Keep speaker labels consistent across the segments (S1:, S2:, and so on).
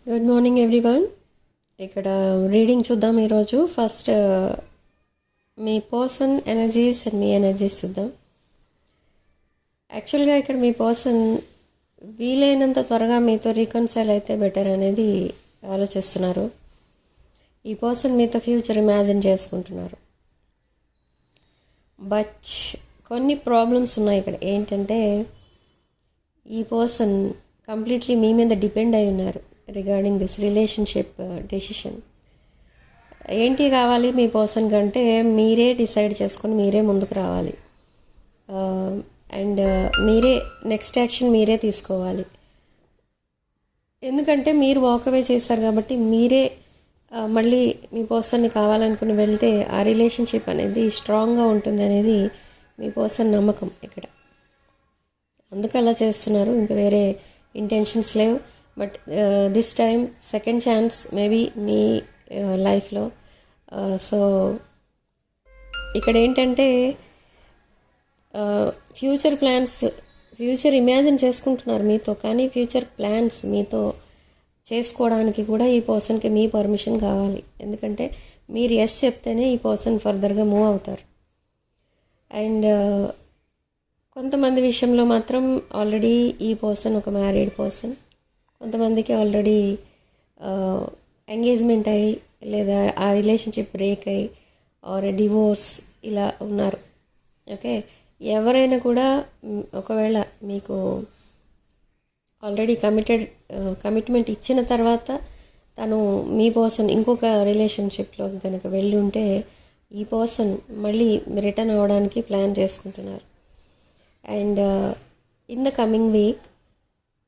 S1: Good morning everyone. ఇక్కడ reading చూద్దాం. ఈరోజు first me person energies and me energies చూద్దాం. యాక్చువల్గా ఇక్కడ మీ పర్సన్ వీలైనంత త్వరగా మీతో రీకన్సైల్ అయితే బెటర్ అనేది ఆలోచిస్తున్నారు. ఈ పర్సన్ మీతో ఫ్యూచర్ ఇమాజిన్ చేసుకుంటున్నారు. బట్ కొన్ని ప్రాబ్లమ్స్ ఉన్నాయి ఇక్కడ. ఏంటంటే ఈ పర్సన్ కంప్లీట్లీ మీ మీద డిపెండ్ అయి ఉన్నారు రిగార్డింగ్ దిస్ రిలేషన్షిప్ డెసిషన్. ఏంటి కావాలి మీ పర్సన్ కంటే మీరే డిసైడ్ చేసుకొని మీరే ముందుకు రావాలి. అండ్ మీరే నెక్స్ట్ యాక్షన్ మీరే తీసుకోవాలి. ఎందుకంటే మీరు వాకవే చేస్తారు కాబట్టి మీరే మళ్ళీ మీ పర్సన్ని కావాలనుకుని వెళ్తే ఆ రిలేషన్షిప్ అనేది స్ట్రాంగ్గా ఉంటుంది అనేది మీ పర్సన్ నమ్మకం ఇక్కడ. అందుకు అలా చేస్తున్నారు, ఇంకా వేరే ఇంటెన్షన్స్ లేవు. But this time second chance maybe మీ లైఫ్లో. సో ఇక్కడ ఏంటంటే ఫ్యూచర్ ప్లాన్స్, ఫ్యూచర్ ఇమాజిన్ చేసుకుంటున్నారు మీతో, కానీ ఫ్యూచర్ ప్లాన్స్ మీతో చేసుకోవడానికి కూడా ఈ పర్సన్కి మీ పర్మిషన్ కావాలి. ఎందుకంటే మీరు ఎస్ చెప్తేనే ఈ పర్సన్ ఫర్దర్గా మూవ్ అవుతారు. అండ్ కొంతమంది విషయంలో మాత్రం ఆల్రెడీ ఈ పర్సన్ ఒక మ్యారీడ్ పర్సన్, కొంతమందికి ఆల్రెడీ ఎంగేజ్మెంట్ అయ్యి లేదా ఆ రిలేషన్షిప్ బ్రేక్ అయ్యి ఆర్ డివోర్స్ ఇలా ఉన్నారు. ఓకే, ఎవరైనా కూడా ఒకవేళ మీకు ఆల్రెడీ కమిట్మెంట్ ఇచ్చిన తర్వాత తను మీ పర్సన్ ఇంకొక రిలేషన్షిప్లో కనుక వెళ్ళి ఉంటే ఈ పర్సన్ మళ్ళీ రిటర్న్ అవ్వడానికి ప్లాన్ చేసుకుంటున్నారు. And in the coming week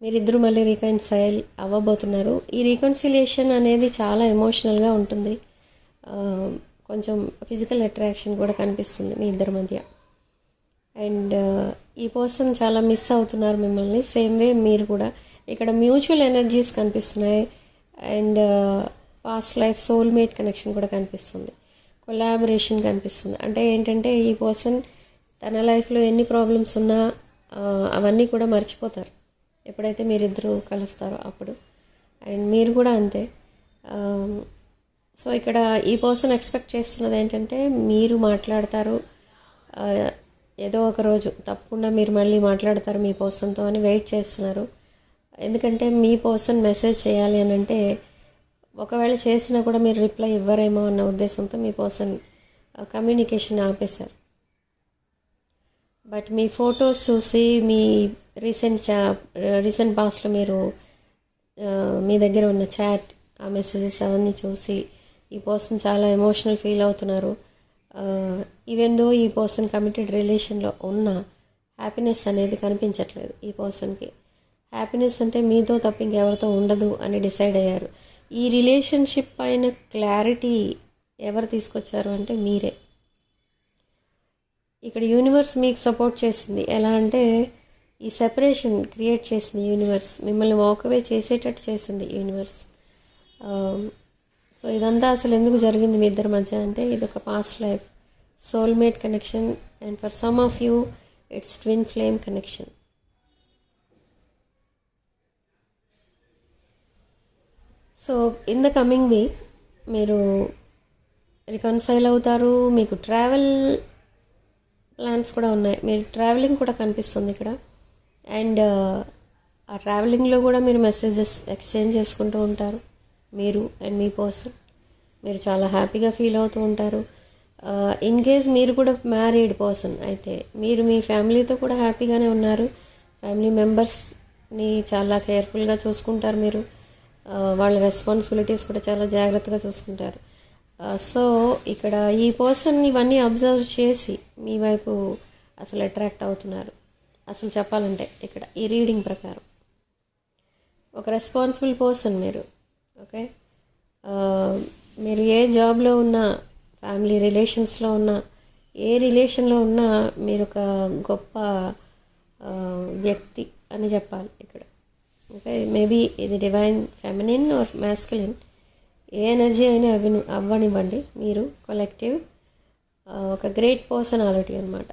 S1: మీరిద్దరూ మళ్ళీ రీకన్సైల్ అవ్వబోతున్నారు. ఈ రీకన్సిలేషన్ అనేది చాలా ఎమోషనల్గా ఉంటుంది. కొంచెం ఫిజికల్ అట్రాక్షన్ కూడా కనిపిస్తుంది మీ ఇద్దరి మధ్య. అండ్ ఈ పర్సన్ చాలా మిస్ అవుతున్నారు మిమ్మల్ని. సేమ్ వే మీరు కూడా. ఇక్కడ మ్యూచువల్ ఎనర్జీస్ కనిపిస్తున్నాయి. And past life soulmate connection కూడా కనిపిస్తుంది. కొలాబరేషన్ కనిపిస్తుంది. అంటే ఏంటంటే ఈ పర్సన్ తన లైఫ్లో ఎన్ని ప్రాబ్లమ్స్ ఉన్నా అవన్నీ కూడా మర్చిపోతారు ఎప్పుడైతే మీరిద్దరూ కలుస్తారో అప్పుడు. అండ్ మీరు కూడా అంతే. సో ఇక్కడ ఈ పర్సన్ ఎక్స్పెక్ట్ చేస్తున్నది ఏంటంటే మీరు మాట్లాడతారు, ఏదో ఒక రోజు తప్పకుండా మీరు మళ్ళీ మాట్లాడతారు మీ పర్సన్తో అని వెయిట్ చేస్తున్నారు. ఎందుకంటే మీ పర్సన్ మెసేజ్ చేయాలి అని అంటే ఒకవేళ చేసినా కూడా మీరు రిప్లై ఇవ్వరేమో అన్న ఉద్దేశంతో మీ పర్సన్ కమ్యూనికేషన్ ఆపేశారు. బట్ మీ ఫొటోస్ చూసి మీ రీసెంట్ పాస్ట్లో మీరు మీ దగ్గర ఉన్న చాట్, ఆ మెసేజెస్ అవన్నీ చూసి ఈ పర్సన్ చాలా ఎమోషనల్ ఫీల్ అవుతున్నారు. ఈవెన్ దో ఈ పర్సన్ కమిటెడ్ రిలేషన్లో ఉన్న హ్యాపీనెస్ అనేది కనిపించట్లేదు ఈ పర్సన్కి. హ్యాపీనెస్ అంటే మీతో తప్ప ఇంకెవరితో ఉండదు అని డిసైడ్ అయ్యారు. ఈ రిలేషన్షిప్ పైన క్లారిటీ ఎవరు తీసుకొచ్చారు అంటే మీరే. ఇక్కడ యూనివర్స్ మీకు సపోర్ట్ చేసింది. ఎలా అంటే ఈ సెపరేషన్ క్రియేట్ చేసింది యూనివర్స్, మిమ్మల్ని వాకవే చేసేటట్టు చేసింది యూనివర్స్. సో ఇదంతా అసలు ఎందుకు జరిగింది మీ ఇద్దరి మధ్య అంటే ఇది ఒక past life soulmate connection. And for some of you it's twin flame connection. So in the coming week మీరు రికన్సైల్ అవుతారు. మీకు ట్రావెల్ ప్లాన్స్ కూడా ఉన్నాయి. మీరు ట్రావెలింగ్ కూడా కనిపిస్తుంది ఇక్కడ. అండ్ ఆ ట్రావెలింగ్లో కూడా మీరు మెసేజెస్ ఎక్స్చేంజ్ చేసుకుంటూ ఉంటారు మీరు అండ్ మీ పర్సన్. మీరు చాలా హ్యాపీగా ఫీల్ అవుతూ ఉంటారు. ఇన్ కేస్ మీరు కూడా మ్యారీడ్ పర్సన్ అయితే మీరు మీ ఫ్యామిలీతో కూడా హ్యాపీగానే ఉన్నారు. ఫ్యామిలీ మెంబర్స్ని చాలా కేర్ఫుల్గా చూసుకుంటారు మీరు. వాళ్ళ రెస్పాన్సిబిలిటీస్ కూడా చాలా జాగ్రత్తగా చూసుకుంటారు. సో ఇక్కడ ఈ పర్సన్ ఇవన్నీ అబ్జర్వ్ చేసి మీ వైపు అసలు అట్రాక్ట్ అవుతున్నారు. అసలు చెప్పాలంటే ఇక్కడ ఈ రీడింగ్ ప్రకారం ఒక రెస్పాన్సిబుల్ పర్సన్ మీరు. ఓకే, మీరు ఏ జాబ్లో ఉన్నా, ఫ్యామిలీ రిలేషన్స్లో ఉన్నా, ఏ రిలేషన్లో ఉన్నా మీరు ఒక గొప్ప వ్యక్తి అని చెప్పాలి ఇక్కడ. ఓకే, మేబీ ఇది డివైన్ ఫెమినిన్ ఆర్ మ్యాస్కులిన్, ఏ ఎనర్జీ అయినా అవ్వనివ్వండి. మీరు కలెక్టివ్ ఒక గ్రేట్ పర్సనాలిటీ అనమాట.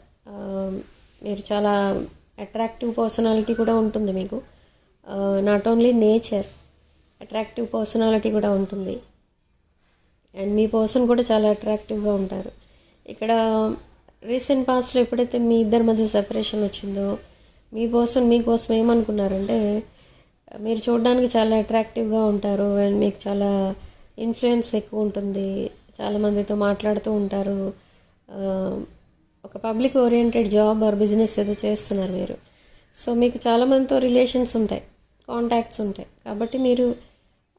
S1: మీరు చాలా అట్రాక్టివ్ పర్సనాలిటీ కూడా ఉంటుంది మీకు. Not only nature, attractive personality కూడా ఉంటుంది. అండ్ మీ పర్సన్ కూడా చాలా అట్రాక్టివ్గా ఉంటారు. ఇక్కడ రీసెంట్ పాస్ట్లో ఎప్పుడైతే మీ ఇద్దరి మధ్య సెపరేషన్ వచ్చిందో మీ పర్సన్ మీకోసం ఏమనుకున్నారంటే మీరు చూడడానికి చాలా అట్రాక్టివ్గా ఉంటారు అండ్ మీకు చాలా ఇన్ఫ్లుయెన్స్ ఎక్కువ ఉంటుంది, చాలామందితో మాట్లాడుతూ ఉంటారు, ఒక public oriented job or business ఏదో చేస్తున్నారు మీరు. సో మీకు చాలామందితో రిలేషన్స్ ఉంటాయి, కాంటాక్ట్స్ ఉంటాయి, కాబట్టి మీరు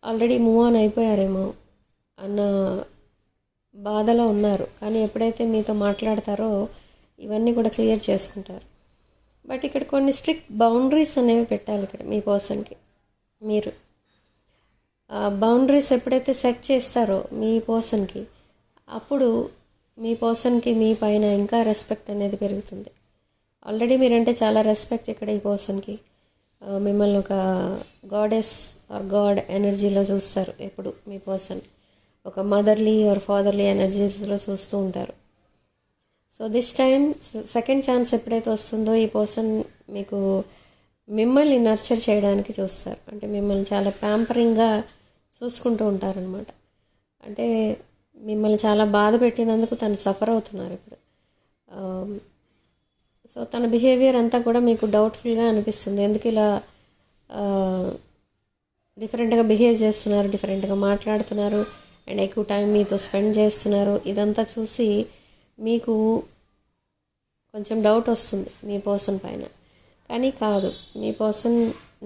S1: ఆల్రెడీ మూవ్ ఆన్ అయిపోయారేమో అన్న బాధలో ఉన్నారు. కానీ ఎప్పుడైతే మీతో మాట్లాడతారో ఇవన్నీ కూడా క్లియర్ చేసుకుంటారు. బట్ ఇక్కడ కొన్ని స్ట్రిక్ట్ బౌండరీస్ అనేవి పెట్టాలి ఇక్కడ మీ పర్సన్కి. మీరు బౌండరీస్ ఎప్పుడైతే సెట్ చేస్తారో మీ పర్సన్కి, అప్పుడు మీ పర్సన్కి మీ పైన ఇంకా రెస్పెక్ట్ అనేది పెరుగుతుంది. ఆల్రెడీ మీరంటే చాలా రెస్పెక్ట్ ఇక్కడ ఈ పర్సన్కి. మిమ్మల్ని ఒక గాడెస్ ఆర్ గాడ్ ఎనర్జీలో చూస్తారు ఎప్పుడు మీ పర్సన్, ఒక మదర్లీ ఆర్ ఫాదర్లీ ఎనర్జీస్లో చూస్తూ ఉంటారు. So this time second chance ఎప్పుడైతే వస్తుందో ఈ పర్సన్ మీకు మిమ్మల్ని నర్చర్ చేయడానికి చూస్తారు. అంటే మిమ్మల్ని చాలా ప్యాంపరింగ్గా చూసుకుంటూ ఉంటారనమాట. అంటే మిమ్మల్ని చాలా బాధ పెట్టినందుకు తను సఫర్ అవుతున్నారు ఇప్పుడు. సో తన బిహేవియర్ అంతా కూడా మీకు డౌట్ఫుల్గా అనిపిస్తుంది. ఎందుకు ఇలా డిఫరెంట్గా బిహేవ్ చేస్తున్నారు, డిఫరెంట్గా మాట్లాడుతున్నారు అండ్ ఎక్కువ టైం మీతో స్పెండ్ చేస్తున్నారు. ఇదంతా చూసి మీకు కొంచెం డౌట్ వస్తుంది మీ పర్సన్ పైన. కానీ కాదు, మీ పర్సన్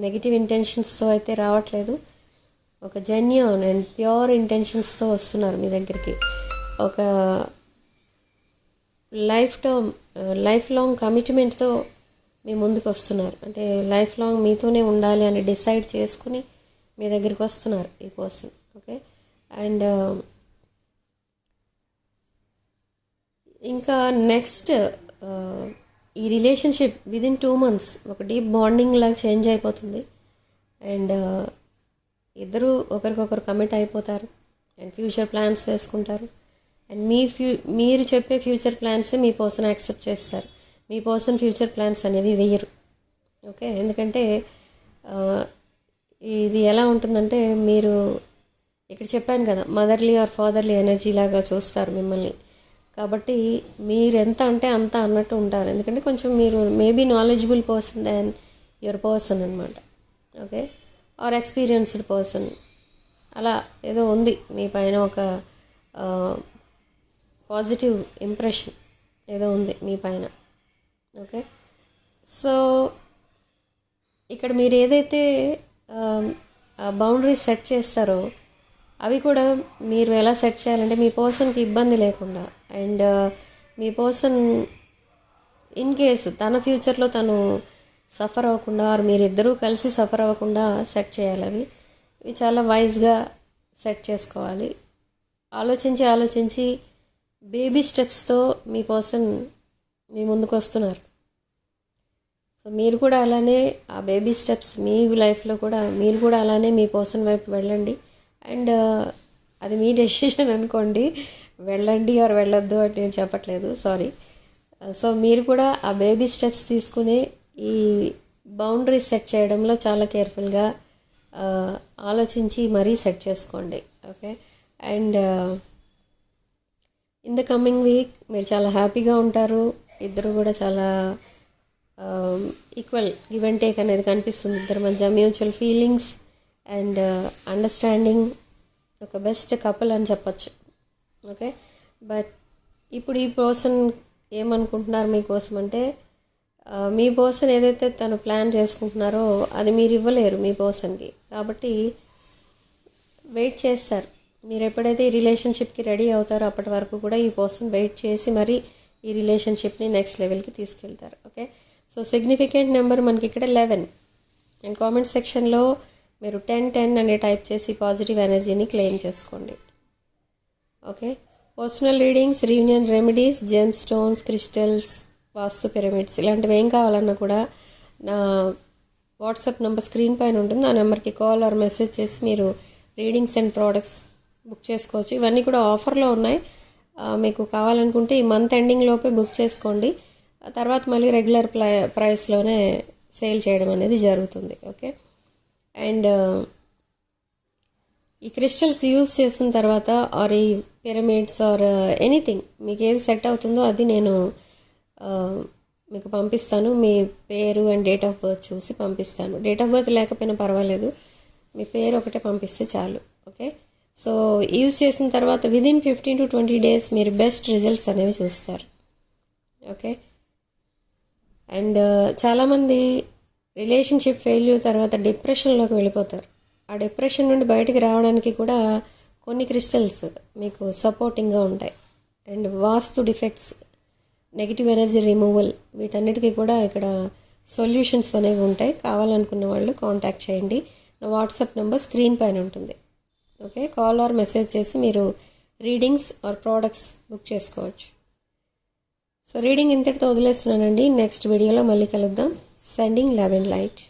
S1: నెగిటివ్ ఇంటెన్షన్స్తో అయితే రావట్లేదు, ఒక జెన్యూన్ అండ్ ప్యూర్ ఇంటెన్షన్స్తో వస్తున్నారు మీ దగ్గరికి. ఒక లైఫ్ లాంగ్ కమిట్మెంట్తో మీ ముందుకు వస్తున్నారు. అంటే లైఫ్ లాంగ్ మీతోనే ఉండాలి అని డిసైడ్ చేసుకుని మీ దగ్గరికి వస్తున్నారు ఈ పర్సన్. ఓకే, అండ్ ఇంకా నెక్స్ట్ ఈ రిలేషన్షిప్ విదిన్ 2 months ఒక డీప్ బాండింగ్ లాగా చేంజ్ అయిపోతుంది. అండ్ ఇద్దరు ఒకరికొకరు కమిట్ అయిపోతారు అండ్ ఫ్యూచర్ ప్లాన్స్ వేసుకుంటారు. అండ్ మీరు చెప్పే ఫ్యూచర్ ప్లాన్సే మీ పర్సన్ యాక్సెప్ట్ చేస్తారు. మీ పర్సన్ ఫ్యూచర్ ప్లాన్స్ అనేవి వేయరు. ఓకే, ఎందుకంటే ఇది ఎలా ఉంటుందంటే, మీరు ఇక్కడ చెప్పాను కదా మదర్లీ ఆర్ ఫాదర్లీ ఎనర్జీ లాగా చూస్తారు మిమ్మల్ని. కాబట్టి మీరు ఎంత అంటే అంత అన్నట్టు ఉంటారు. ఎందుకంటే కొంచెం మీరు maybe knowledgeable person than your person అనమాట. ఓకే, ఆర్ ఎక్స్పీరియన్స్డ్ పర్సన్, అలా ఏదో ఉంది మీ పైన, ఒక పాజిటివ్ ఇంప్రెషన్ ఏదో ఉంది మీ పైన. ఓకే, సో ఇక్కడ మీరు ఏదైతే బౌండరీస్ సెట్ చేస్తారో అవి కూడా మీరు ఎలా సెట్ చేయాలంటే మీ పర్సన్కి ఇబ్బంది లేకుండా and me person in case తన ఫ్యూచర్లో తను సఫర్ అవ్వకుండా ఆర్ మీరిద్దరూ కలిసి సఫర్ అవ్వకుండా సెట్ చేయాలి. ఇవి చాలా వైజ్గా సెట్ చేసుకోవాలి. ఆలోచించి బేబీ స్టెప్స్తో మీ పర్సన్ మీ ముందుకు వస్తున్నారు. సో మీరు కూడా అలానే ఆ బేబీ స్టెప్స్ మీ లైఫ్లో కూడా మీరు కూడా అలానే మీ పర్సన్ వైపు వెళ్ళండి. అండ్ అది మీ డెసిషన్ అనుకోండి, వెళ్ళండి ఆర్ వెళ్ళొద్దు అని నేను చెప్పట్లేదు, సారీ. సో మీరు కూడా ఆ బేబీ స్టెప్స్ తీసుకుని ఈ బౌండరీ సెట్ చేయడంలో చాలా కేర్ఫుల్గా ఆలోచించి మరీ సెట్ చేసుకోండి. Okay, and in the coming week మీరు చాలా హ్యాపీగా ఉంటారు. ఇద్దరు కూడా చాలా ఈక్వల్ గివ్ అండ్ టేక్ అనేది కనిపిస్తుంది ఇద్దరి మధ్య. మ్యూచువల్ ఫీలింగ్స్ అండ్ అండర్స్టాండింగ్, ఒక బెస్ట్ కపుల్ అని చెప్పచ్చు. ఓకే, బట్ ఇప్పుడు ఈ పర్సన్ ఏమనుకుంటున్నారు మీకోసం అంటే, మీ పర్సన్ ఏదైతే తను ప్లాన్ చేసుకుంటున్నారో అది మీరు ఇవ్వలేరు మీ పర్సన్కి. కాబట్టి వెయిట్ చేస్తారు. మీరు ఎప్పుడైతే ఈ రిలేషన్షిప్కి రెడీ అవుతారో అప్పటి వరకు కూడా ఈ పర్సన్ వెయిట్ చేసి మరి ఈ రిలేషన్షిప్ని నెక్స్ట్ లెవెల్కి తీసుకెళ్తారు. ఓకే, సో సిగ్నిఫికెంట్ నెంబర్ మనకి ఇక్కడ 11. అండ్ కామెంట్ సెక్షన్లో మీరు 10 అనే టైప్ చేసి పాజిటివ్ ఎనర్జీని క్లెయిమ్ చేసుకోండి. Okay, personal readings, reunion remedies, gem stones, crystals, vastu pyramids ఇలాంటివి ఏం కావాలన్నా కూడా నా వాట్సాప్ నెంబర్ స్క్రీన్ పైన ఉంటుంది. ఆ నెంబర్కి కాల్ ఆర్ మెసేజ్ చేసి మీరు రీడింగ్స్ అండ్ ప్రోడక్ట్స్ బుక్ చేసుకోవచ్చు. ఇవన్నీ కూడా ఆఫర్లో ఉన్నాయి. మీకు కావాలనుకుంటే ఈ మంత్ ఎండింగ్ లోపే బుక్ చేసుకోండి. తర్వాత మళ్ళీ రెగ్యులర్ ప్రైస్లోనే సేల్ చేయడం అనేది జరుగుతుంది. ఓకే, అండ్ ఈ క్రిస్టల్స్ యూజ్ చేసిన తర్వాత ఆర్ ఈ పిరమిడ్స్ ఆర్ ఎనీథింగ్ మీకు ఏది సెట్ అవుతుందో అది నేను మీకు పంపిస్తాను. మీ పేరు అండ్ డేట్ ఆఫ్ బర్త్ చూసి పంపిస్తాను. డేట్ ఆఫ్ బర్త్ లేకపోయినా పర్వాలేదు, మీ పేరు ఒకటే పంపిస్తే చాలు. ఓకే, సో యూజ్ చేసిన తర్వాత విదిన్ 15 to 20 days మీరు బెస్ట్ రిజల్ట్స్ అనేవి చూస్తారు. ఓకే, అండ్ చాలామంది రిలేషన్షిప్ ఫెయిల్యూర్ తర్వాత డిప్రెషన్లోకి వెళ్ళిపోతారు. ఆ డిప్రెషన్ నుండి బయటికి రావడానికి కూడా కొన్ని క్రిస్టల్స్ మీకు సపోర్టింగ్గా ఉంటాయి. And vastu defects, negative energy removal, వీటన్నిటికీ కూడా ఇక్కడ సొల్యూషన్స్ అనేవి ఉంటాయి. కావాలనుకున్న వాళ్ళు కాంటాక్ట్ చేయండి. నా వాట్సాప్ నెంబర్ స్క్రీన్ పైన ఉంటుంది. ఓకే, కాల్ ఆర్ మెసేజ్ చేసి మీరు రీడింగ్స్ ఆర్ ప్రోడక్ట్స్ బుక్ చేసుకోవచ్చు. సో రీడింగ్ ఇంతటితో వదిలేస్తున్నానండి. నెక్స్ట్ వీడియోలో మళ్ళీ కలుద్దాం. Sending love and light.